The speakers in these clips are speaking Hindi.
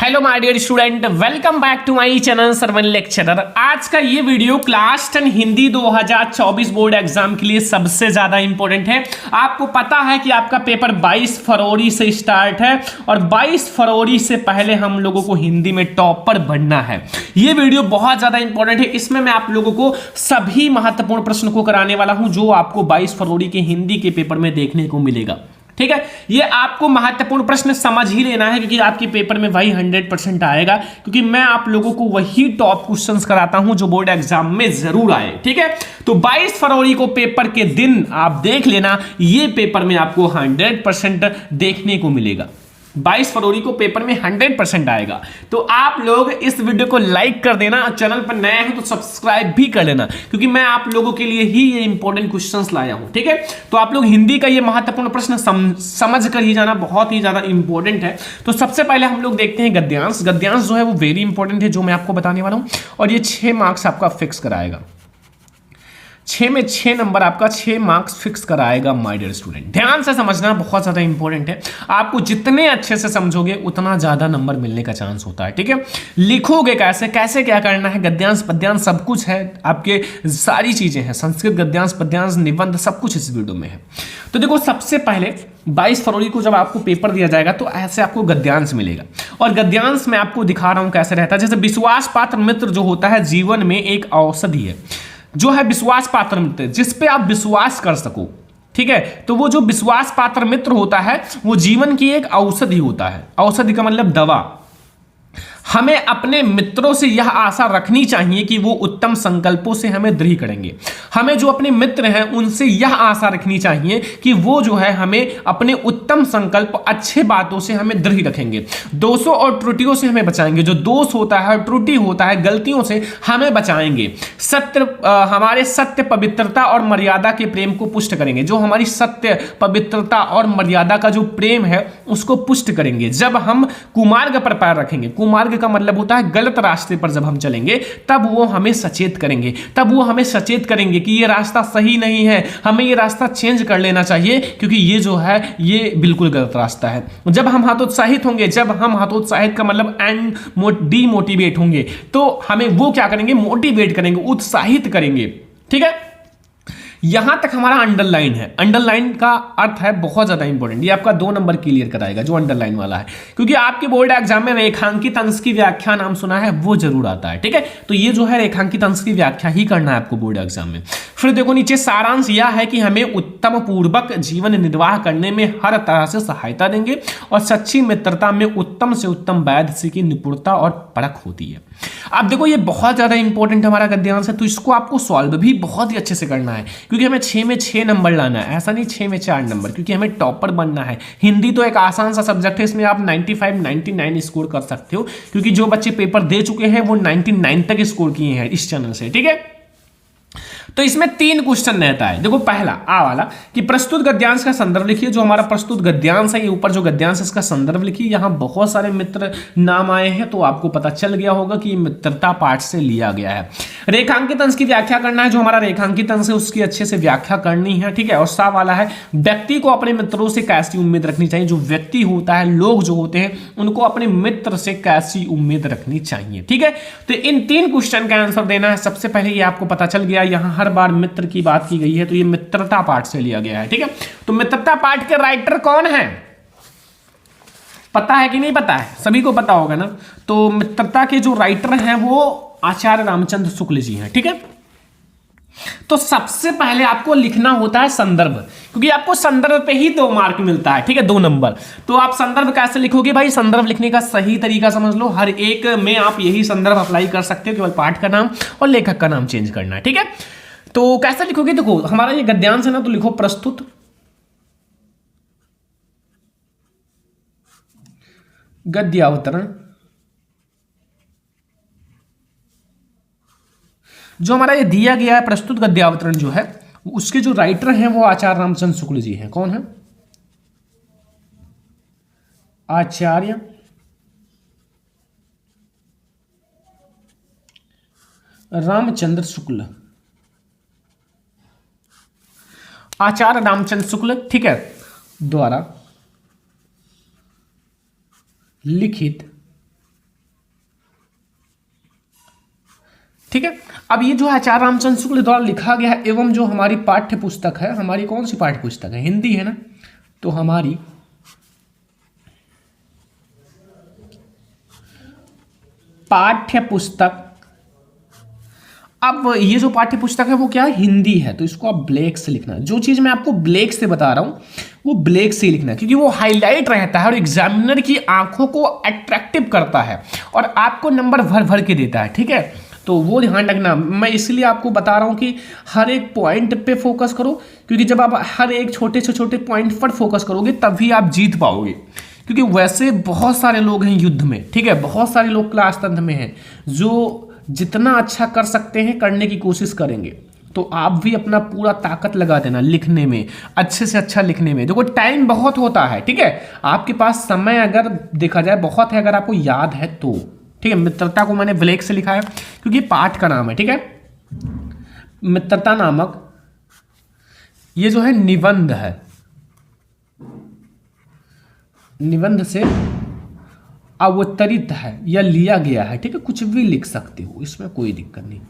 Hello my dear student, welcome back to my channel Sarwan lecturer. आज का ये video class 10 Hindi 2024 board exam के लिए सबसे ज्यादा इंपॉर्टेंट है। आपको पता है कि आपका पेपर 22 फरवरी से स्टार्ट है और 22 फरवरी से पहले हम लोगों को हिंदी में टॉपर बनना है। ये वीडियो बहुत ज्यादा इंपॉर्टेंट है। इसमें मैं आप लोगों को सभी महत्वपूर्ण प्रश्न को कराने वाला हूं जो आपको 22 फरवरी के हिंदी के पेपर में देखने को मिलेगा। ठीक है, ये आपको महत्वपूर्ण प्रश्न समझ ही लेना है क्योंकि आपके पेपर में वही 100% आएगा, क्योंकि मैं आप लोगों को वही टॉप क्वेश्चंस कराता हूं जो बोर्ड एग्जाम में जरूर आए। ठीक है, तो 22 फरवरी को पेपर के दिन आप देख लेना, ये पेपर में आपको 100% देखने को मिलेगा। 22 फरवरी को पेपर में 100% आएगा। तो आप लोग इस वीडियो को लाइक कर देना, चैनल पर नए हैं तो सब्सक्राइब भी कर लेना, क्योंकि मैं आप लोगों के लिए ही ये इंपॉर्टेंट क्वेश्चंस लाया हूं। ठीक है, तो आप लोग हिंदी का ये महत्वपूर्ण प्रश्न समझ कर ही जाना, बहुत ही ज्यादा इंपॉर्टेंट है। तो सबसे पहले हम लोग देखते हैं गद्यांश। गद्यांश जो है वो वेरी इंपॉर्टेंट है, जो मैं आपको बताने वाला हूं, और ये 6 मार्क्स आपका फिक्स कराएगा। 6 में 6 नंबर आपका 6 मार्क्स फिक्स कराएगा माय डियर स्टूडेंट। ध्यान से समझना, बहुत ज्यादा इंपॉर्टेंट है। आपको जितने अच्छे से समझोगे उतना ज्यादा नंबर मिलने का चांस होता है। ठीक है, लिखोगे कैसे कैसे क्या करना है, गद्यांश पद्यांश सब कुछ है, आपके सारी चीजें हैं, संस्कृत गद्यांश पद्यांश निबंध सब कुछ इस वीडियो में है। तो देखो, सबसे पहले 22 फरवरी को जब आपको पेपर दिया जाएगा तो ऐसे आपको गद्यांश मिलेगा, और गद्यांश में आपको दिखा रहा हूं कैसे रहता है। जैसे विश्वास पात्र मित्र जो होता है जीवन में एक औषधि है, जो है विश्वास पात्र मित्र जिस पे आप विश्वास कर सको। ठीक है, तो वो जो विश्वास पात्र मित्र होता है वो जीवन की एक औषधि होता है। औषधि का मतलब दवा। हमें अपने मित्रों से यह आशा रखनी चाहिए कि वो उत्तम संकल्पों से हमें दृढ़ करेंगे। हमें जो अपने मित्र हैं उनसे यह आशा रखनी चाहिए कि वो जो है हमें अपने उत्तम संकल्प, अच्छे बातों से हमें दृढ़ रखेंगे। दोषों और त्रुटियों से हमें बचाएंगे। जो दोष होता है, त्रुटि होता है, गलतियों से हमें बचाएंगे। सत्य, हमारे सत्य, पवित्रता और मर्यादा के प्रेम को पुष्ट करेंगे। जो हमारी सत्य, पवित्रता और मर्यादा का जो प्रेम है उसको पुष्ट करेंगे। जब हम कुमार्ग पर पैर रखेंगे, कुमार्ग का मतलब होता है गलत रास्ते पर जब हम चलेंगे तब वो हमें सचेत करेंगे, तब वो हमें सचेत करेंगे कि ये रास्ता सही नहीं है, हमें ये रास्ता चेंज कर लेना चाहिए, क्योंकि ये जो है ये बिल्कुल गलत रास्ता है। जब हम हतोत्साहित होंगे, जब हम हतोत्साहित का मतलब डीमोटिवेट होंगे, तो हमें वो क्या करेंगे, मोटिवेट करेंगे, उत्साहित करेंगे। ठीक है, यहां तक हमारा अंडरलाइन है। अंडरलाइन का अर्थ है बहुत ज्यादा इंपॉर्टेंट, ये आपका 2 नंबर क्लियर कराएगा जो अंडरलाइन वाला है, क्योंकि आपके बोर्ड एग्जाम में रेखांकित अंश की व्याख्या नाम सुना है, वो जरूर आता है। ठीक है, तो ये जो है रेखांकित अंश की व्याख्या ही करना है आपको बोर्ड एग्जाम में। फिर देखो नीचे, सारांश यह है कि हमें उत्तम पूर्वक जीवन निर्वाह करने में हर तरह से सहायता देंगे, और सच्ची मित्रता में उत्तम से उत्तम वैध की निपुणता और परख होती है। अब देखो, ये बहुत ज्यादा इंपॉर्टेंट हमारा गद्यांश है, तो इसको आपको सॉल्व भी बहुत ही अच्छे से करना है, क्योंकि हमें 6 में 6 नंबर लाना है, ऐसा नहीं 6 में 4 नंबर, क्योंकि हमें टॉपर बनना है। हिंदी तो एक आसान सा सब्जेक्ट है, इसमें आप 95 99 स्कोर कर सकते हो, क्योंकि जो बच्चे पेपर दे चुके हैं वो 99 तक स्कोर किए हैं इस चैनल से। ठीक है, तो इसमें 3 क्वेश्चन रहता है। देखो, पहला आ वाला कि प्रस्तुत गद्यांश का संदर्भ लिखिए। जो हमारा प्रस्तुत गद्यांश है, ये ऊपर जो गद्यांश है इसका संदर्भ लिखिए। यहां बहुत सारे मित्र नाम आए हैं, तो आपको पता चल गया होगा कि मित्रता पाठ से लिया गया है। रेखांकित अंश की व्याख्या करना है, जो हमारा रेखांकित अंश है उसकी अच्छे से व्याख्या करनी है। ठीक है, और सा वाला है व्यक्ति को अपने मित्रों से कैसी उम्मीद रखनी चाहिए। जो व्यक्ति होता है, लोग जो होते हैं, उनको अपने मित्र से कैसी उम्मीद रखनी चाहिए। ठीक है, तो इन 3 क्वेश्चन का आंसर देना है। सबसे पहले ये आपको पता चल गया, यहां हर बार मित्र की बात की गई है, तो ये मित्रता पाठ से लिया गया है। ठीक है, तो मित्रता पाठ के राइटर कौन है, पता है कि नहीं पता है? सभी को पता होगा ना। तो मित्रता के जो राइटर हैं वो आचार्य रामचंद्र शुक्ल जी हैं। ठीक है, तो सबसे पहले आपको लिखना होता है संदर्भ, क्योंकि आपको संदर्भ पे ही 2 मार्क मिलता है। ठीक है, 2 नंबर। तो आप संदर्भ कैसे लिखोगे भाई? संदर्भ लिखने का सही तरीका समझ लो, हर एक में आप यही संदर्भ अप्लाई कर सकते हो, केवल पाठ का नाम और लेखक का नाम चेंज करना है। ठीक है, तो कैसे लिखोगे? देखो, हमारा ये गद्यांश है ना, तो लिखो प्रस्तुत गद्यावतरण। जो हमारा ये दिया गया है प्रस्तुत गद्यावतरण जो है, उसके जो राइटर हैं वो आचार्य रामचंद्र शुक्ल जी हैं। कौन है? आचार्य रामचंद्र शुक्ल, आचार्य रामचंद्र शुक्ल, ठीक है, द्वारा लिखित ठीक है। अब ये जो आचार्य रामचंद्र शुक्ल द्वारा लिखा गया है एवं जो हमारी पाठ्य पुस्तक है, हमारी कौन सी पाठ्य पुस्तक है? हिंदी है ना, तो हमारी पाठ्य पुस्तक, अब ये जो पाठ्य पुस्तक है वो क्या है? हिंदी है, तो इसको आप ब्लैक से लिखना। जो चीज मैं आपको ब्लैक से बता रहा हूं वो ब्लैक से लिखना, क्योंकि वो हाईलाइट रहता है और एग्जामिनर की आंखों को अट्रैक्टिव करता है और आपको नंबर भर भर के देता है। ठीक है, तो वो ध्यान रखना। मैं इसलिए आपको बता रहा हूं कि हर एक पॉइंट पे फोकस करो, क्योंकि जब आप हर एक छोटे से छोटे पॉइंट पर फोकस करोगे तभी आप जीत पाओगे। क्योंकि वैसे बहुत सारे लोग हैं युद्ध में, ठीक है, बहुत सारे लोग क्लास 10 में हैं जो जितना अच्छा कर सकते हैं करने की कोशिश करेंगे। तो आप भी अपना पूरा ताकत लगा देना लिखने में, अच्छे से अच्छा लिखने में। देखो टाइम बहुत होता है, ठीक है, आपके पास समय अगर देखा जाए बहुत है, अगर आपको याद है तो। ठीक है, मित्रता को मैंने ब्लैक से लिखा है क्योंकि पाठ का नाम है। ठीक है, मित्रता नामक ये जो है निबंध है, निबंध से अवतरित है या लिया गया है। ठीक है, कुछ भी लिख सकते हो, इसमें कोई दिक्कत नहीं,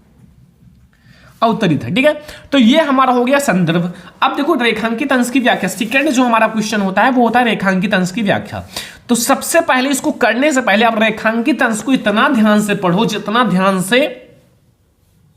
अवतरित है। ठीक है, तो ये हमारा हो गया संदर्भ। अब देखो रेखांकित अंश की व्याख्या, सेकंड जो हमारा क्वेश्चन होता है वो होता है रेखांकित अंश की व्याख्या। तो सबसे पहले इसको करने से पहले आप रेखांकित अंश को इतना ध्यान से पढ़ो जितना ध्यान से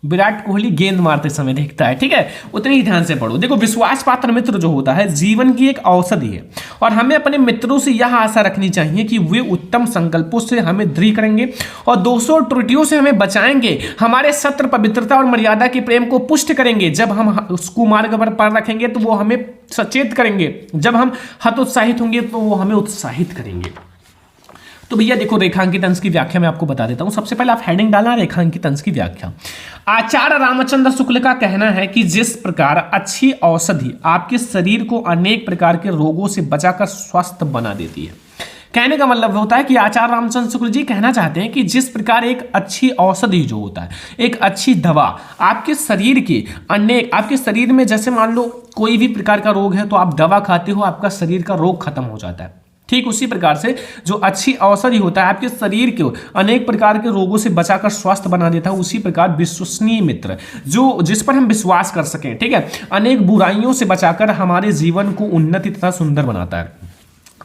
विराट कोहली गेंद मारते समय देखता है। ठीक है, उतने ही ध्यान से पढ़ो। देखो विश्वास पात्र मित्र जो होता है जीवन की एक औषधि है और हमें अपने मित्रों से यह आशा रखनी चाहिए कि वे उत्तम संकल्पों से हमें दृढ़ करेंगे और दोषों और त्रुटियों से हमें बचाएंगे, हमारे सत्य, पवित्रता और मर्यादा के प्रेम को पुष्ट करेंगे। जब हम उसको मार्ग पर पैर रखेंगे तो वो हमें सचेत करेंगे, जब हम हतोत्साहित होंगे तो वो हमें उत्साहित करेंगे। तो भैया देखो रेखांकित अंश की व्याख्या मैं आपको बता देता हूं। सबसे पहले आप हेडिंग डालना रेखांकित अंश की व्याख्या। आचार्य रामचंद्र शुक्ल का कहना है कि जिस प्रकार अच्छी औषधि आपके शरीर को अनेक प्रकार के रोगों से बचाकर स्वस्थ बना देती है। कहने का मतलब होता है कि आचार्य रामचंद्र शुक्ल जी कहना चाहते हैं कि जिस प्रकार एक अच्छी औषधि जो होता है, एक अच्छी दवा आपके शरीर की अनेक, आपके शरीर में जैसे मान लो कोई भी प्रकार का रोग है तो आप दवा खाते हो, आपका शरीर का रोग खत्म हो जाता है। ठीक उसी प्रकार से जो अच्छी औषधि होता है आपके शरीर को अनेक प्रकार के रोगों से बचाकर स्वस्थ बना देता है, उसी प्रकार विश्वसनीय मित्र जो जिस पर हम विश्वास कर सकें, ठीक है, अनेक बुराइयों से बचाकर हमारे जीवन को उन्नति तथा सुंदर बनाता है।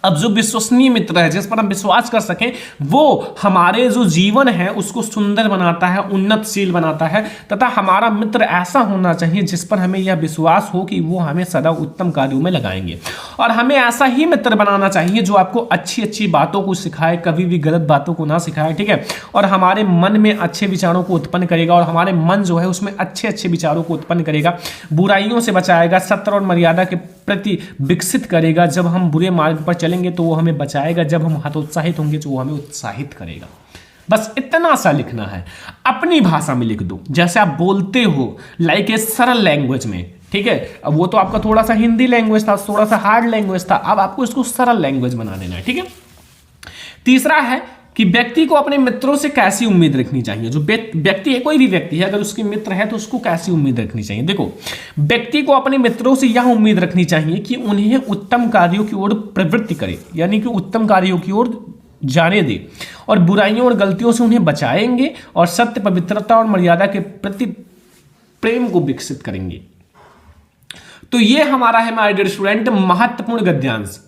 अब जो विश्वसनीय मित्र है जिस पर हम विश्वास कर सकें वो हमारे जो जीवन है उसको सुंदर बनाता है, उन्नतशील बनाता है, तथा हमारा मित्र ऐसा होना चाहिए जिस पर हमें यह विश्वास हो कि वो हमें सदा उत्तम कार्यों में लगाएंगे। और हमें ऐसा ही मित्र बनाना चाहिए जो आपको अच्छी अच्छी बातों को सिखाए, कभी भी गलत बातों को ना सिखाए। ठीक है, और हमारे मन में अच्छे विचारों को उत्पन्न करेगा और हमारे मन जो है उसमें अच्छे अच्छे विचारों को उत्पन्न करेगा, बुराइयों से बचाएगा, सत्य और मर्यादा के प्रति विकसित करेगा। जब हम बुरे मार्ग पर चलेंगे तो वो हमें बचाएगा, जब हम हतोत्साहित होंगे तो वो हमें उत्साहित करेगा। बस इतना सा लिखना है, अपनी भाषा में लिख दो जैसे आप बोलते हो, लाइक ए सरल लैंग्वेज में। ठीक है, अब वो तो आपका थोड़ा सा हिंदी लैंग्वेज था, थोड़ा सा हार्ड लैंग्वेज था, अब आपको इसको सरल लैंग्वेज बना देना है। ठीक है, तीसरा है कि व्यक्ति को अपने मित्रों से कैसी उम्मीद रखनी चाहिए। जो व्यक्ति है, कोई भी व्यक्ति है, अगर उसके मित्र है तो उसको कैसी उम्मीद रखनी चाहिए। देखो व्यक्ति को अपने मित्रों से यह उम्मीद रखनी चाहिए कि उन्हें उत्तम कार्यों की ओर प्रवृत्ति करे, यानी कि उत्तम कार्यों की ओर जाने दे और बुराइयों और गलतियों से उन्हें बचाएंगे और सत्य, पवित्रता और मर्यादा के प्रति प्रेम को विकसित करेंगे। तो ये हमारा है माय डियर स्टूडेंट महत्वपूर्ण गद्यांश।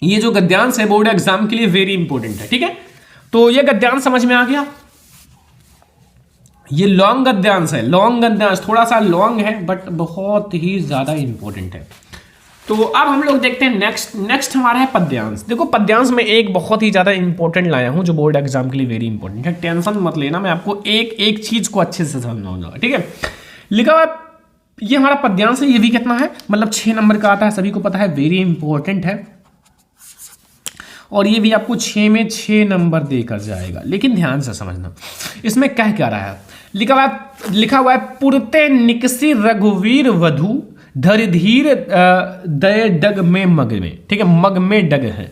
ये जो गद्यांश है बोर्ड एग्जाम के लिए वेरी इंपॉर्टेंट है। ठीक है, तो ये गद्यांश समझ में आ गया। ये लॉन्ग गद्यांश है, लॉन्ग गद्यांश थोड़ा सा लॉन्ग है बट बहुत ही ज्यादा इंपॉर्टेंट है। तो अब हम लोग देखते हैं नेक्स्ट हमारा है पद्यांश। देखो पद्यांश में एक बहुत ही ज्यादा इंपॉर्टेंट लाया हूं जो बोर्ड एग्जाम के लिए वेरी इंपॉर्टेंट है। टेंशन मत लेना, मैं आपको एक एक चीज को अच्छे से समझाऊंगा। ठीक है, लिखा हुआ ये हमारा पद्यांश है। ये भी कितना है, मतलब 6 नंबर का आता है, सभी को पता है, वेरी इंपॉर्टेंट है। और ये भी आपको 6 में 6 नंबर देकर जाएगा, लेकिन ध्यान से समझना इसमें कह क्या रहा है। लिखा हुआ है पुरते निकसी रघुवीर वधु धर धीर दय डग में मग में। ठीक है, मग में डग है।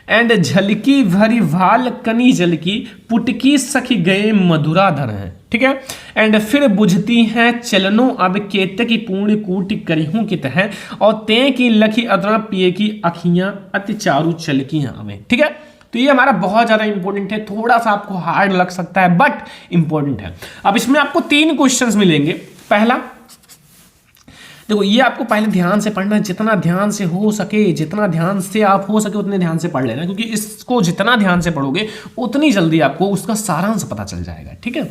एंड झलकी भरी भाल कनी जल की पुटकी सखी गए मधुराधर है। ठीक है, एंड फिर बुझती हैं चलनो अब केत की पूर्ण कूट करिहूं कित है और ते की लखी अदरा पिए की अखियां अति चारु चलकी हमें। ठीक है, तो ये हमारा बहुत ज्यादा इंपॉर्टेंट है, थोड़ा सा आपको हार्ड लग सकता है बट इंपॉर्टेंट है। अब इसमें आपको 3 क्वेश्चंस मिलेंगे। पहला देखो, ये आपको पहले ध्यान से पढ़ना है, जितना ध्यान से हो सके, जितना ध्यान से आप हो सके उतने ध्यान से पढ़ लेना, क्योंकि इसको जितना ध्यान से पढ़ोगे उतनी जल्दी आपको उसका सारांश पता चल जाएगा। ठीक है,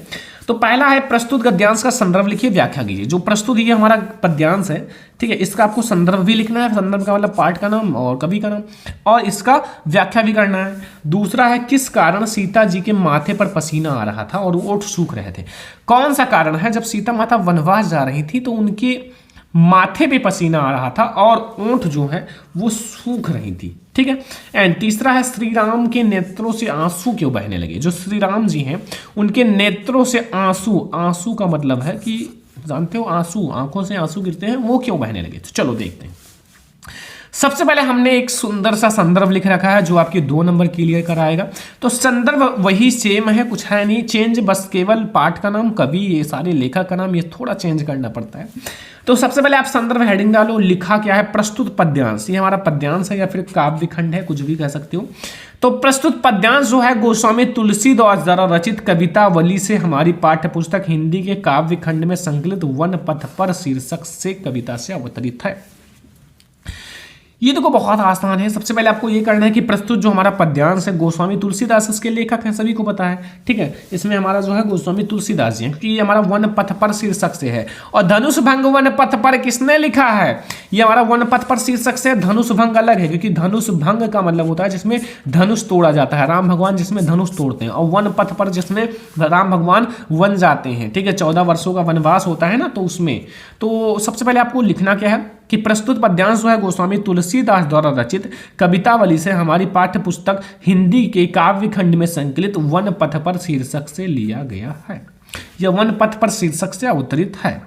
तो पहला है प्रस्तुत गद्यांश का संदर्भ लिखिए, व्याख्या कीजिए। जो प्रस्तुत ये हमारा पद्यांश है, ठीक है, इसका आपको संदर्भ भी लिखना है, संदर्भ का मतलब पाठ का नाम और कवि का नाम, और इसका व्याख्या भी करना है। दूसरा है किस कारण सीता जी के माथे पर पसीना आ रहा था और ओठ सूख रहे थे। कौन सा कारण है, जब सीता माता वनवास जा रही थी तो उनके माथे पे पसीना आ रहा था और ओंठ जो है वो सूख रही थी। ठीक है, एंड तीसरा है श्री राम के नेत्रों से आंसू क्यों बहने लगे। जो श्री राम जी हैं उनके नेत्रों से आंसू, आंसू का मतलब है कि जानते हो आंसू, आंखों से आंसू गिरते हैं, वो क्यों बहने लगे। तो चलो देखते हैं। सबसे पहले हमने एक सुंदर सा संदर्भ लिख रखा है जो आपके 2 नंबर क्लियर कराएगा। तो संदर्भ वही सेम है, कुछ है नहीं चेंज, बस केवल पाठ का नाम, कवि, ये सारे लेखक का नाम, ये थोड़ा चेंज करना पड़ता है। तो सबसे पहले आप संदर्भ हेडिंग डालो, लिखा क्या है, प्रस्तुत पद्यांश। ये हमारा पद्यांश है या फिर काव्य खंड है, कुछ भी कह सकते हो। तो प्रस्तुत पद्यांश जो है गोस्वामी तुलसीदास द्वारा रचित कवितावली से हमारी पाठ्य पुस्तक हिंदी के काव्य खंड में संकलित वन पथ पर शीर्षक से कविता से अवतरित है। ये देखो बहुत आसान है। सबसे पहले आपको ये करना है कि प्रस्तुत जो हमारा पद्यांश है गोस्वामी तुलसीदास इसके लेखक हैं, सभी को पता है। ठीक है, इसमें हमारा जो है गोस्वामी तुलसीदास जी हैं, क्योंकि ये हमारा वन पथ पर शीर्षक से है। और धनुष भंग वन पथ पर किसने लिखा है, ये हमारा वन पथ पर शीर्षक से। धनुष भंग अलग है, क्योंकि धनुष भंग का मतलब होता है जिसमें धनुष तोड़ा जाता है, राम भगवान जिसमें धनुष तोड़ते हैं, और वन पथ पर जिसमें राम भगवान वन जाते हैं। ठीक है, 14 वर्षों का वनवास होता है ना, तो उसमें। तो सबसे पहले आपको लिखना क्या है कि प्रस्तुत पद्यांश जो है गोस्वामी तुलसीदास द्वारा रचित कवितावली से हमारी पाठ्य पुस्तक हिंदी के काव्य खंड में संकलित वन पथ पर शीर्षक से लिया गया है, यह वन पथ पर शीर्षक से अवतरित है।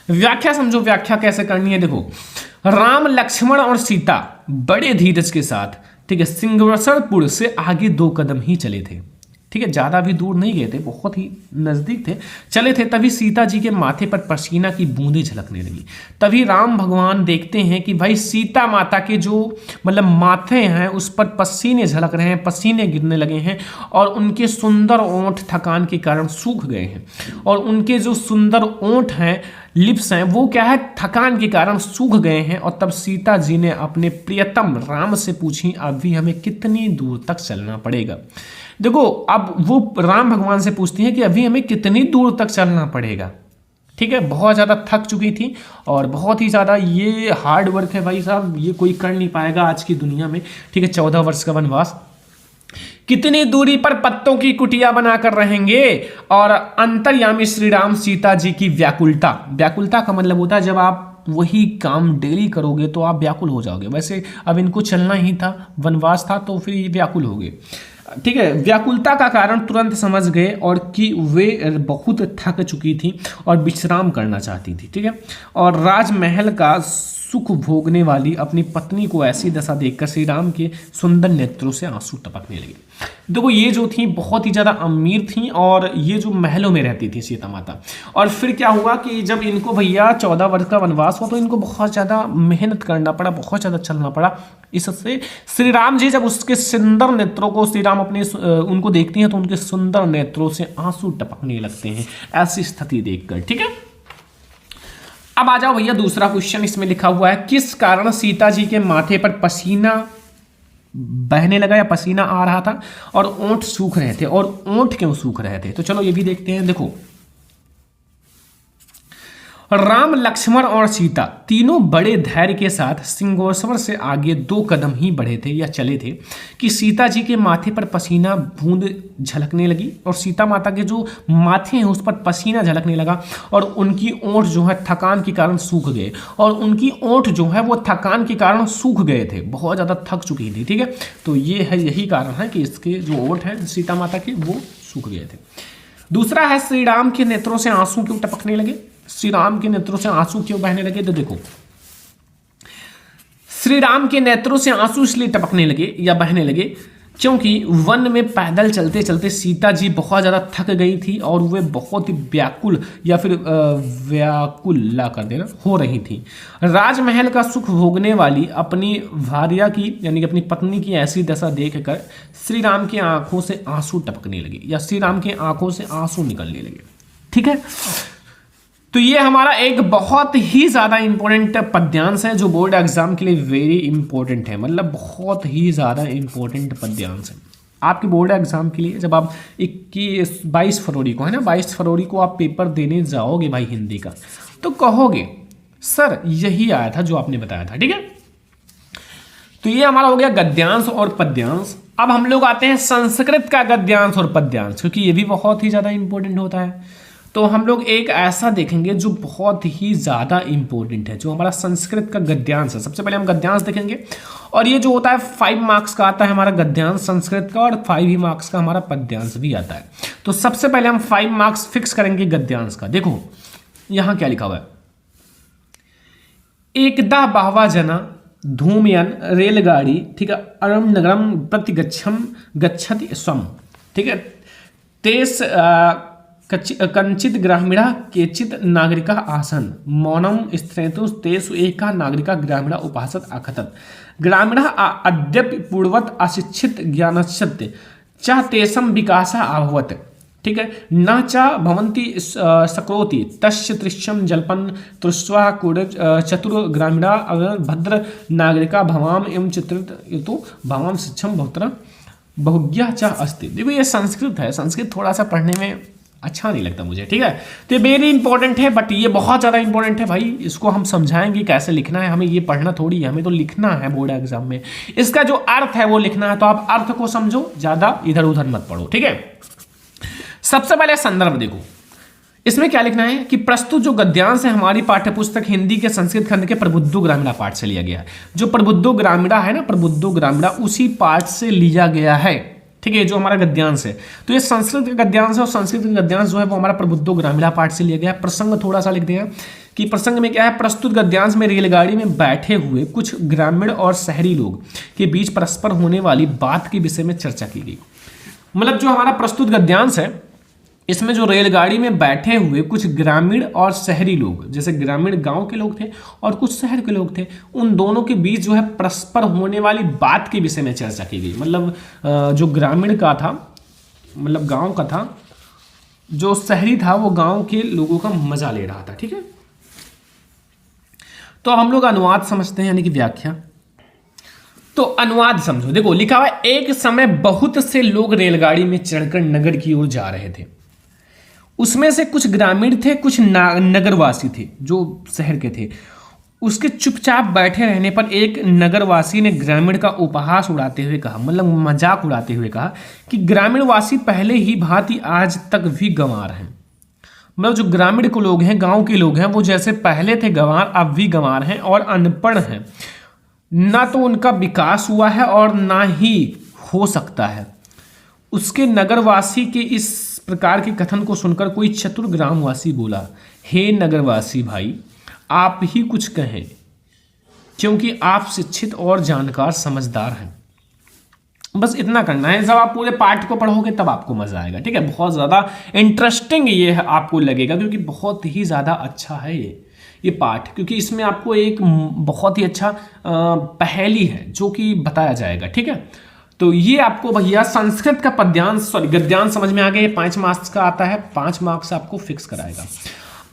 व्याख्या समझो, व्याख्या कैसे करनी है। देखो, राम लक्ष्मण और सीता बड़े धीरज के साथ, ठीक है, सिंगवसरपुर से आगे 2 कदम ही चले थे। ठीक है, ज़्यादा भी दूर नहीं गए थे, बहुत ही नज़दीक थे, चले थे। तभी सीता जी के माथे पर पसीना की बूंदें झलकने लगी। तभी राम भगवान देखते हैं कि भाई सीता माता के जो मतलब माथे हैं उस पर पसीने झलक रहे हैं, पसीने गिरने लगे हैं, और उनके सुंदर ओंठ थकान के कारण सूख गए हैं। और उनके जो सुंदर ओंठ हैं, लिप्स हैं, वो क्या है, थकान के कारण सूख गए हैं। और तब सीता जी ने अपने प्रियतम राम से पूछी, अभी हमें कितनी दूर तक चलना पड़ेगा। देखो, अब वो राम भगवान से पूछती हैं कि अभी हमें कितनी दूर तक चलना पड़ेगा। ठीक है, बहुत ज़्यादा थक चुकी थी और बहुत ही ज़्यादा ये हार्ड वर्क है भाई साहब, ये कोई कर नहीं पाएगा आज की दुनिया में। ठीक है, 14 वर्ष का वनवास, कितनी दूरी पर पत्तों की कुटिया बनाकर रहेंगे। और अंतर्यामी श्री राम सीता जी की व्याकुलता, व्याकुलता का मतलब होता है जब आप वही काम डेली करोगे तो आप व्याकुल हो जाओगे। वैसे अब इनको चलना ही था, वनवास था, तो फिर ये व्याकुल हो गए। ठीक है, व्याकुलता का कारण तुरंत समझ गए और कि वे बहुत थक चुकी थी और विश्राम करना चाहती थी। ठीक है, और राजमहल का सुख भोगने वाली अपनी पत्नी को ऐसी दशा देखकर श्री राम के सुंदर नेत्रों से आंसू टपकने लगे। देखो, ये जो थी बहुत ही ज़्यादा अमीर थी और ये जो महलों में रहती थी सीता माता। और फिर क्या हुआ कि जब इनको भैया 14 वर्ष का वनवास हुआ तो इनको बहुत ज़्यादा मेहनत करना पड़ा, बहुत ज़्यादा चलना पड़ा। इससे श्री राम जी जब उसके सुंदर नेत्रों को श्री राम अपने उनको देखती हैं तो उनके सुंदर नेत्रों से आंसू टपकने लगते हैं, ऐसी स्थिति देखकर। ठीक है, अब आ जाओ भैया दूसरा क्वेश्चन। इसमें लिखा हुआ है किस कारण सीता जी के माथे पर पसीना बहने लगा या पसीना आ रहा था और ओंठ सूख रहे थे, और ओंठ क्यों सूख रहे थे। तो चलो ये भी देखते हैं। देखो, राम लक्ष्मण और सीता तीनों बड़े धैर्य के साथ सिंगोसवर से आगे 2 कदम ही बढ़े थे या चले थे कि सीता जी के माथे पर पसीना बूंद झलकने लगी, और सीता माता के जो माथे हैं उस पर पसीना झलकने लगा, और उनकी ओंठ जो है थकान के कारण सूख गए, और उनकी ओंठ जो है वो थकान के कारण सूख गए थे, बहुत ज़्यादा थक चुकी थी। ठीक है, तो ये है, यही कारण है कि इसके जो ओंठ हैं सीता माता के वो सूख गए थे। दूसरा है श्री राम के नेत्रों से आंसू क्यों टपकने लगे। श्री राम के नेत्रों से आंसू क्यों बहने लगे। तो देखो, श्री राम के नेत्रों से आंसू इसलिए टपकने लगे या बहने लगे क्योंकि वन में पैदल चलते चलते सीता जी बहुत ज़्यादा थक गई थी और वे बहुत ही व्याकुल या फिर व्याकुला कर देना हो रही थी। राजमहल का सुख भोगने वाली अपनी भार्या की यानी कि अपनी पत्नी की ऐसी दशा देखकर श्री राम की आंखों से आंसू टपकने लगे या श्री राम की आंखों से आंसू निकलने लगे। ठीक है, तो ये हमारा एक बहुत ही ज़्यादा इंपॉर्टेंट पद्यांश है जो बोर्ड एग्जाम के लिए वेरी इंपॉर्टेंट है, मतलब बहुत ही ज़्यादा इंपॉर्टेंट पद्यांश है आपके बोर्ड एग्जाम के लिए। जब आप 22 फरवरी को है ना, 22 फरवरी को आप पेपर देने जाओगे भाई हिंदी का, तो कहोगे सर यही आया था जो आपने बताया था। ठीक है, तो ये हमारा हो गया गद्यांश और पद्यांश। अब हम लोग आते हैं संस्कृत का गद्यांश और पद्यांश, क्योंकि ये भी बहुत ही ज़्यादा इंपॉर्टेंट होता है। तो हम लोग एक ऐसा देखेंगे जो बहुत ही ज़्यादा इंपॉर्टेंट है, जो हमारा संस्कृत का गद्यांश है। सबसे पहले हम गद्यांश देखेंगे, और ये जो होता है 5 मार्क्स का आता है हमारा गद्यांश संस्कृत का, और 5 ही मार्क्स का हमारा पद्यांश भी आता है। तो सबसे पहले हम 5 मार्क्स फिक्स करेंगे गद्यांश का। देखो यहाँ क्या लिखा हुआ है, एकदा बहवा जना धूमयन रेलगाड़ी, ठीक है, अरम नगरम प्रतिगच्छम गच्छति स्वम, ठीक है, तेस कंचित ग्रामीणा केचित नागरिका आसन मौनम स्त्रेतु तेसु एका नागरिका ग्रामीणा उपासत आखतत ग्रामीणा अद्यपि पूर्वत अशिक्षित ज्ञानश्च च तेषां विकासः अभवत्। ठीक है, न च भवन्ति सक्रोति तस्य तृष्यं जल्पन् तृष्वा कुड चतुर ग्रामीणा भद्र नागरिका भवाम एवं चित्रित यतो भवाम शिक्षम बहुत्र बहुज्ञा च अस्ति। देखो ये संस्कृत है, संस्कृत थोड़ा सा पढ़ने में अच्छा नहीं लगता मुझे। ठीक है, तो ये वेरी इंपॉर्टेंट है, बट ये बहुत ज़्यादा इंपॉर्टेंट है भाई। इसको हम समझाएंगे कैसे लिखना है, हमें ये पढ़ना थोड़ी है, हमें तो लिखना है बोर्ड एग्जाम में। इसका जो अर्थ है वो लिखना है, तो आप अर्थ को समझो, ज़्यादा इधर उधर मत पढ़ो। ठीक है, सबसे पहले संदर्भ देखो, इसमें क्या लिखना है कि प्रस्तुत जो गद्यांश है हमारी पाठ्यपुस्तक हिंदी के संस्कृत खंड के प्रबुद्धो ग्रामीणा पाठ से लिया गया है। जो प्रबुद्धो ग्रामीणा है ना, प्रबुद्धो ग्रामीणा उसी पाठ से लिया गया है। ठीक है, जो हमारा गद्यांश है, तो ये संस्कृत का गद्यांश है, और संस्कृत का गद्यांश जो है वो हमारा प्रबुद्धो ग्रामीणा पाठ से लिया गया है। प्रसंग थोड़ा सा लिख दिया कि प्रसंग में क्या है, प्रस्तुत गद्यांश में रेलगाड़ी में बैठे हुए कुछ ग्रामीण और शहरी लोग के बीच परस्पर होने वाली बात के विषय में चर्चा की गई। मतलब जो हमारा प्रस्तुत गद्यांश है, इसमें जो रेलगाड़ी में बैठे हुए कुछ ग्रामीण और शहरी लोग, जैसे ग्रामीण गांव के लोग थे और कुछ शहर के लोग थे, उन दोनों के बीच जो है परस्पर होने वाली बात के विषय में चर्चा की गई। मतलब जो ग्रामीण का था, मतलब गांव का था, जो शहरी था वो गांव के लोगों का मजा ले रहा था। ठीक है, तो अब हम लोग अनुवाद समझते हैं, यानी कि व्याख्या। तो अनुवाद समझो, देखो लिखा हुआ है, एक समय बहुत से लोग रेलगाड़ी में चढ़कर नगर की ओर जा रहे थे। उसमें से कुछ ग्रामीण थे, कुछ नगरवासी थे जो शहर के थे। उसके चुपचाप बैठे रहने पर एक नगरवासी ने ग्रामीण का उपहास उड़ाते हुए कहा, मतलब मजाक उड़ाते हुए कहा कि ग्रामीणवासी पहले ही भांति आज तक भी गंवार हैं। मतलब जो ग्रामीण के लोग हैं, गांव के लोग हैं, वो जैसे पहले थे गंवार, अब भी गंवार हैं और अनपढ़ हैं। ना तो उनका विकास हुआ है और ना ही हो सकता है। उसके नगरवासी के इस प्रकार के कथन को सुनकर कोई चतुर ग्रामवासी बोला, हे नगरवासी भाई, आप ही कुछ कहें, क्योंकि आप शिक्षित और जानकार समझदार हैं। बस इतना करना है। जब आप पूरे पाठ को पढ़ोगे तब आपको मजा आएगा। ठीक है, बहुत ज़्यादा इंटरेस्टिंग ये आपको लगेगा, क्योंकि बहुत ही ज़्यादा अच्छा है ये पाठ, क्योंकि इसमें आपको एक बहुत ही अच्छा पहेली है जो कि बताया जाएगा। ठीक है, तो ये आपको भैया संस्कृत का पद्यांश गद्यांश समझ में आ गया। ये 5 मार्क्स का आता है, 5 मार्क्स आपको फिक्स कराएगा।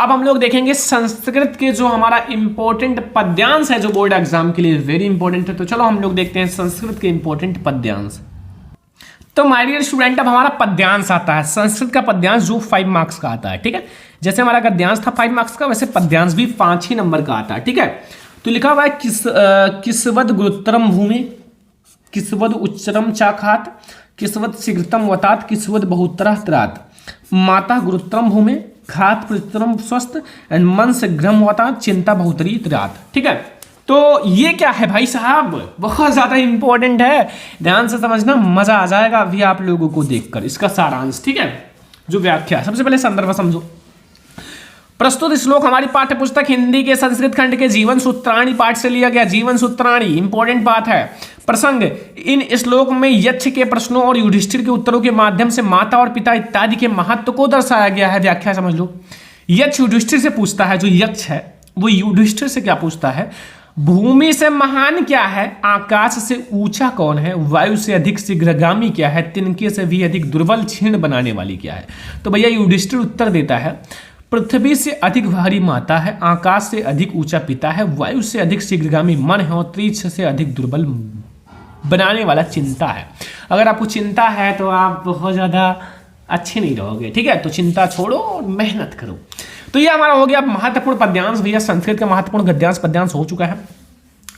अब हम लोग देखेंगे संस्कृत के जो हमारा इंपॉर्टेंट पद्यांश है, जो बोर्ड एग्जाम के लिए वेरी इंपॉर्टेंट है। तो चलो हम लोग देखते हैं संस्कृत के इंपॉर्टेंट पद्यांश। तो माय डियर स्टूडेंट, अब हमारा पद्यांश आता है, संस्कृत का पद्यांश जो 5 मार्क्स का आता है। ठीक है, जैसे हमारा गद्यांश था 5 मार्क्स का, वैसे पद्यांश भी 5 ही नंबर का आता है। ठीक है, तो लिखा हुआ है किसवद गुरुतरम भूमि, किसवद उच्चरम चाखात, किसवद शीघ्रतम वतात, किसवद बहुतरह त्रात, माता गुरुतरम भूमि, खात प्रतरम स्वस्थ, एंड मन से ग्रम वतात, चिंता बहुतरी त्रात। ठीक है, तो ये क्या है भाई साहब, बहुत ज्यादा इंपॉर्टेंट है, ध्यान से समझना, मजा आ जाएगा अभी आप लोगों को देखकर इसका सारांश। ठीक है, जो व्याख्या, सबसे पहले संदर्भ समझो। प्रस्तुत श्लोक हमारी पाठ्यपुस्तक हिंदी के संस्कृत खंड के जीवन सूत्राणी पाठ से लिया गया। जीवन सूत्राणी इंपॉर्टेंट बात है। प्रसंग इन श्लोक में यक्ष के प्रश्नों और युधिष्ठिर के उत्तरों के माध्यम से माता और पिता इत्यादि के महत्व को दर्शाया गया है। व्याख्या समझ लो। यक्ष युधिष्ठिर से पूछता है, जो यक्ष है वो युधिष्ठिर से क्या पूछता है, भूमि से महान क्या है, आकाश से ऊंचा कौन है, वायु से अधिक शीघ्रगामी क्या है, तिनके से भी अधिक दुर्बल क्षीण बनाने वाली क्या है। तो भैया युधिष्ठिर उत्तर देता है, पृथ्वी से अधिक भारी माता है, आकाश से अधिक ऊंचा पिता है, वायु से अधिक शीघ्रगामी मन है और त्रिछ से अधिक दुर्बल बनाने वाला चिंता है। अगर आपको चिंता है तो आप बहुत ज़्यादा अच्छे नहीं रहोगे, ठीक है। तो चिंता छोड़ो और मेहनत करो। तो ये हमारा हो गया महत्वपूर्ण पद्यांश। भैया संस्कृत का महत्वपूर्ण गद्यांश पद्यांश हो चुका है।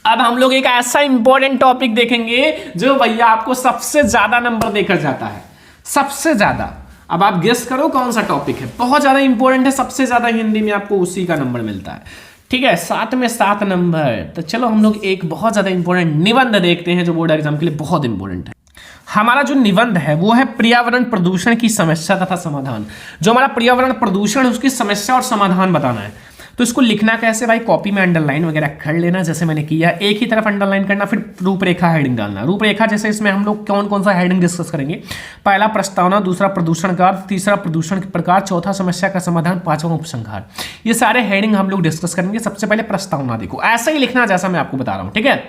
अब हम लोग एक ऐसा इंपॉर्टेंट टॉपिक देखेंगे जो भैया आपको सबसे ज्यादा नंबर देकर जाता है, सबसे ज्यादा। अब आप गेस करो कौन सा टॉपिक है, बहुत ज्यादा इंपॉर्टेंट है, सबसे ज्यादा हिंदी में आपको उसी का नंबर मिलता है, ठीक है। 7 में 7 नंबर। तो चलो हम लोग एक बहुत ज्यादा इंपॉर्टेंट निबंध देखते हैं जो बोर्ड एग्जाम के लिए बहुत इंपॉर्टेंट है। हमारा जो निबंध है वो है पर्यावरण प्रदूषण की समस्या तथा समाधान। जो हमारा पर्यावरण प्रदूषण है उसकी समस्या और समाधान बताना है। तो इसको लिखना कैसे भाई, कॉपी में अंडरलाइन वगैरह कर लेना जैसे मैंने किया, एक ही तरफ अंडरलाइन करना, फिर रूपरेखा हेडिंग डालना। रूपरेखा जैसे इसमें हम लोग कौन कौन सा हेडिंग डिस्कस करेंगे, पहला प्रस्तावना, दूसरा प्रदूषण का अर्थ, तीसरा प्रदूषण के प्रकार, चौथा समस्या का समाधान, पांचवा उपसंहार। ये सारे हेडिंग हम लोग डिस्कस करेंगे। सबसे पहले प्रस्तावना देखो, ऐसा ही लिखना जैसा मैं आपको बता रहा हूँ, ठीक है।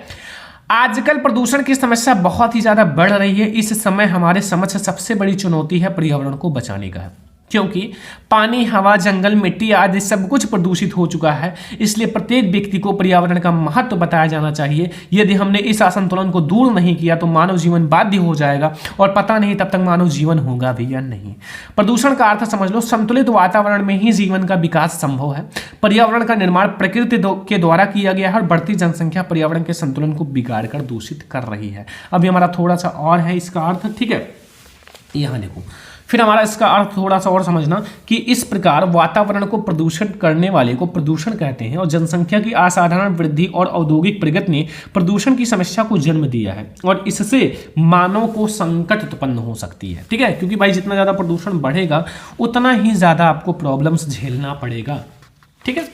आजकल प्रदूषण की समस्या बहुत ही ज्यादा बढ़ रही है। इस समय हमारे समक्ष सबसे बड़ी चुनौती है पर्यावरण को बचाने का है, क्योंकि पानी, हवा, जंगल, मिट्टी आदि सब कुछ प्रदूषित हो चुका है। इसलिए प्रत्येक व्यक्ति को पर्यावरण का महत्व बताया जाना चाहिए। यदि हमने इस असंतुलन को दूर नहीं किया तो मानव जीवन बाध्य हो जाएगा और पता नहीं तब तक मानव जीवन होगा भी या नहीं। प्रदूषण का अर्थ समझ लो, संतुलित वातावरण में ही जीवन का विकास संभव है। पर्यावरण का निर्माण प्रकृति के द्वारा किया गया है और बढ़ती जनसंख्या पर्यावरण के संतुलन को बिगाड़ कर दूषित कर रही है। अभी हमारा थोड़ा सा और है इसका अर्थ, ठीक है। यहाँ देखो, फिर हमारा इसका अर्थ थोड़ा सा और समझना कि इस प्रकार वातावरण को प्रदूषित करने वाले को प्रदूषण कहते हैं और जनसंख्या की असाधारण वृद्धि और औद्योगिक प्रगति ने प्रदूषण की समस्या को जन्म दिया है और इससे मानव को संकट उत्पन्न हो सकती है, ठीक है। क्योंकि भाई जितना ज़्यादा प्रदूषण बढ़ेगा उतना ही ज़्यादा आपको प्रॉब्लम्स झेलना पड़ेगा, ठीक है।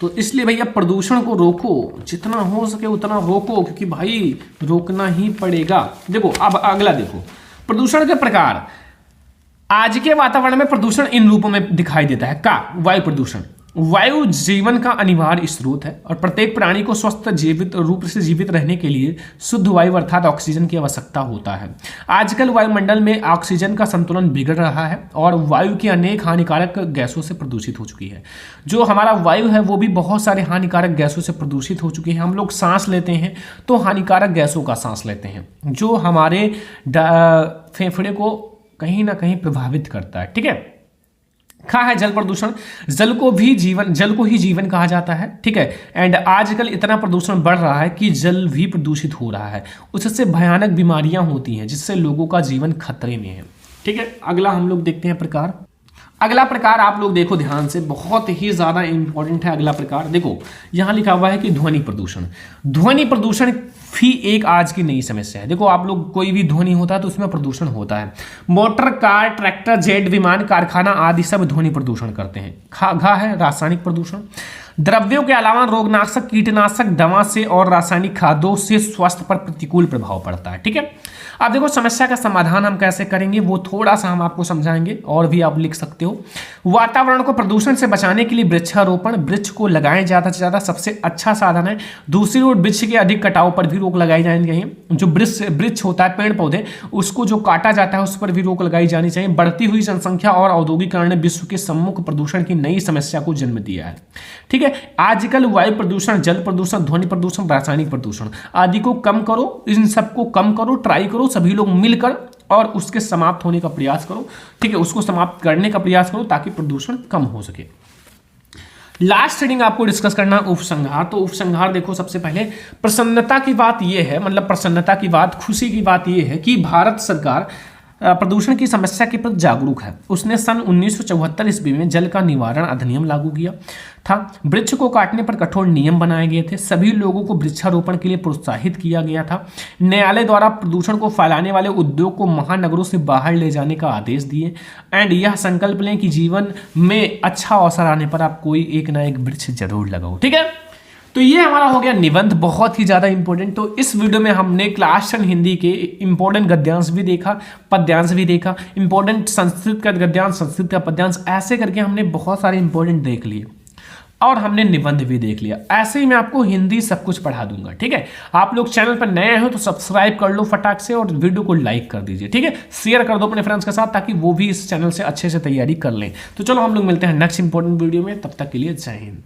तो इसलिए भैया प्रदूषण को रोको, जितना हो सके उतना रोको, क्योंकि भाई रोकना ही पड़ेगा। देखो अब अगला देखो, प्रदूषण के प्रकार। आज के वातावरण में प्रदूषण इन रूपों में दिखाई देता है। का वायु प्रदूषण। वायु जीवन का अनिवार्य स्रोत है और प्रत्येक प्राणी को स्वस्थ जीवित रूप से जीवित रहने के लिए शुद्ध वायु अर्थात ऑक्सीजन की आवश्यकता होता है। आजकल वायुमंडल में ऑक्सीजन का संतुलन बिगड़ रहा है और वायु की अनेक हानिकारक गैसों से प्रदूषित हो चुकी है। जो हमारा वायु है वो भी बहुत सारे हानिकारक गैसों से प्रदूषित हो चुकी है। हम लोग सांस लेते हैं तो हानिकारक गैसों का सांस लेते हैं जो हमारे फेफड़े को कहीं ना कहीं प्रभावित करता है, ठीक है। खा है जल प्रदूषण। जल को ही जीवन कहा जाता है, ठीक है। एंड आजकल इतना प्रदूषण बढ़ रहा है कि जल भी प्रदूषित हो रहा है। उससे भयानक बीमारियां होती हैं जिससे लोगों का जीवन खतरे में है, ठीक है। अगला हम लोग देखते हैं प्रकार। अगला प्रकार आप लोग देखो ध्यान से, बहुत ही ज्यादा इंपॉर्टेंट है अगला प्रकार। देखो यहां लिखा हुआ है कि ध्वनि प्रदूषण। ध्वनि प्रदूषण भी एक आज की नई समस्या है। देखो आप लोग कोई भी ध्वनि होता है तो उसमें प्रदूषण होता है। मोटर, कार, ट्रैक्टर, जेट विमान, कारखाना आदि सब ध्वनि प्रदूषण करते हैं। घा है रासायनिक प्रदूषण। द्रव्यों के अलावा रोगनाशक, कीटनाशक दवा से और रासायनिक खादों से स्वास्थ्य पर प्रतिकूल प्रभाव पड़ता है, ठीक है। अब देखो समस्या का समाधान हम कैसे करेंगे वो थोड़ा सा हम आपको समझाएंगे और भी आप लिख सकते हो। वातावरण को प्रदूषण से बचाने के लिए वृक्षारोपण, वृक्ष को लगाएं ज़्यादा से ज़्यादा सबसे अच्छा साधन है। दूसरी ओर वृक्ष के अधिक कटाव पर भी रोक लगाई जानी चाहिए। जो वृक्ष होता है, पेड़ पौधे, उसको जो काटा जाता है उस पर भी रोक लगाई जानी चाहिए। बढ़ती हुई जनसंख्या और औद्योगिकरण ने विश्व के सम्मुख प्रदूषण की नई समस्या को जन्म दिया है, ठीक है। आजकल वायु प्रदूषण, जल प्रदूषण, ध्वनि प्रदूषण, रासायनिक प्रदूषण आदि को कम करो, इन सबको कम करो, ट्राई करो सभी लोग मिलकर और उसके समाप्त होने का प्रयास करो, ठीक है। उसको समाप्त करने का प्रयास करो ताकि प्रदूषण कम हो सके। लास्ट हेडिंग आपको डिस्कस करना उपसंहार। तो उपसंहार देखो, सबसे पहले प्रसन्नता की बात यह है, मतलब प्रसन्नता की बात, खुशी की बात यह है कि भारत सरकार प्रदूषण की समस्या के प्रति जागरूक है। उसने सन 1974 ईस्वी में जल का निवारण अधिनियम लागू किया था। वृक्ष को काटने पर कठोर नियम बनाए गए थे। सभी लोगों को वृक्षारोपण के लिए प्रोत्साहित किया गया था। न्यायालय द्वारा प्रदूषण को फैलाने वाले उद्योग को महानगरों से बाहर ले जाने का आदेश दिए। एंड यह संकल्प लें कि जीवन में अच्छा अवसर आने पर आप कोई एक ना एक वृक्ष जरूर लगाओ, ठीक है। तो ये हमारा हो गया निबंध, बहुत ही ज़्यादा इंपॉर्टेंट। तो इस वीडियो में हमने क्लास 10 हिंदी के इंपॉर्टेंट गद्यांश भी देखा, पद्यांश भी देखा, इंपॉर्टेंट संस्कृत का गद्यांश, संस्कृत का पद्यांश, ऐसे करके हमने बहुत सारे इंपॉर्टेंट देख लिए और हमने निबंध भी देख लिया। ऐसे ही मैं आपको हिंदी सब कुछ पढ़ा दूंगा, ठीक है। आप लोग चैनल पर नए हो तो सब्सक्राइब कर लो फटाक से और वीडियो को लाइक कर दीजिए, ठीक है। शेयर कर दो अपने फ्रेंड्स के साथ ताकि वो भी इस चैनल से अच्छे से तैयारी कर लें। तो चलो हम लोग मिलते हैं नेक्स्ट इंपॉर्टेंट वीडियो में, तब तक के लिए जय हिंद।